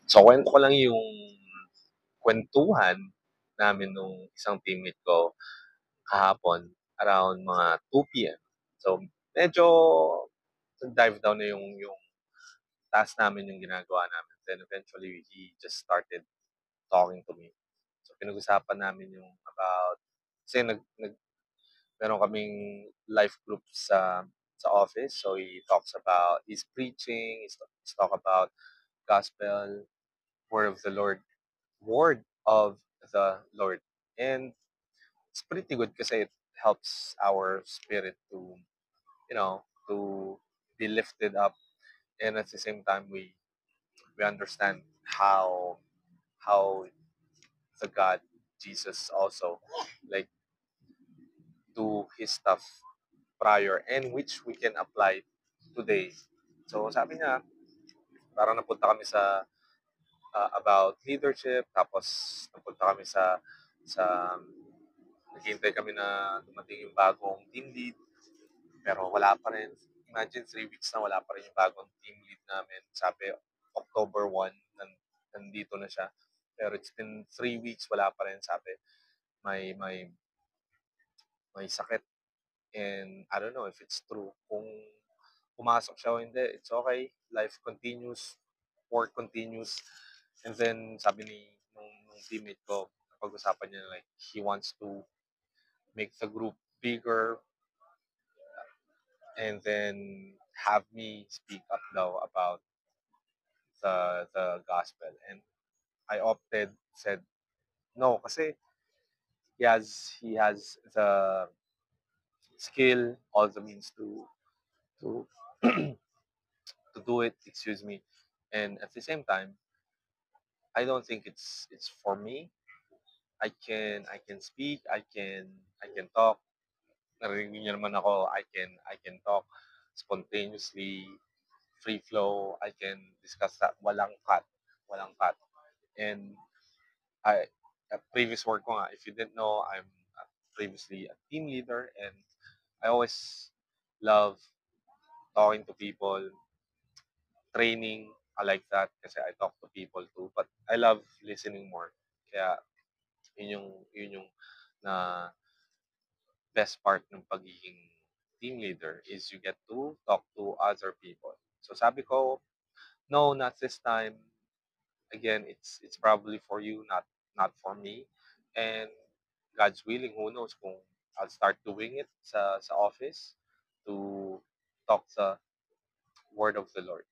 So, kuwento ko lang yung kuwentuhan namin nung isang teammate ko kahapon around mga 2 PM. So, medyo dive down na yung task namin, yung ginagawa namin. Then eventually, he just started talking to me. So, pinag-usapan namin yung about kasi meron kaming life group sa office. So, he talks about his preaching, he's talk about gospel, word of the Lord, word of the Lord. And it's pretty good kasi it helps our spirit to be lifted up. And at the same time, we understand how the God, Jesus also, like, do his stuff prior and which we can apply today. So sabi niya, parang napunta kami sa about leadership, tapos napunta kami sa naghihintay kami na dumating yung bagong team lead, pero wala pa rin. Imagine 3 weeks na wala pa rin yung bagong team lead namin. Sabi, October 1, nandito na siya. Pero it's been 3 weeks, wala pa rin. Sabi, may, may, may sakit. And I don't know if it's true. Kung pumasok siya o hindi, it's okay. Life continues. Work continues. And then, sabi nung teammate ko, pag-usapan niya, like, he wants to make the group bigger, and then have me speak up daw about the gospel. And I said no, kasi he has the skill, all the means to to do it, excuse me. And at the same time, I don't think it's for me. I can speak, I can talk. Narinig niyo naman ako, I can talk spontaneously, free flow. I can discuss that, walang cut. And I previous work ko nga, if you didn't know, I'm previously a team leader, and I always love talking to people, training. I like that kasi I talk to people too, but I love listening more. Kaya yun yung na best part ng pagiging team leader is you get to talk to other people. So sabi ko, no, not this time. Again, it's probably for you, not for me. And God's willing, who knows kung I'll start doing it sa office to talk the word of the Lord.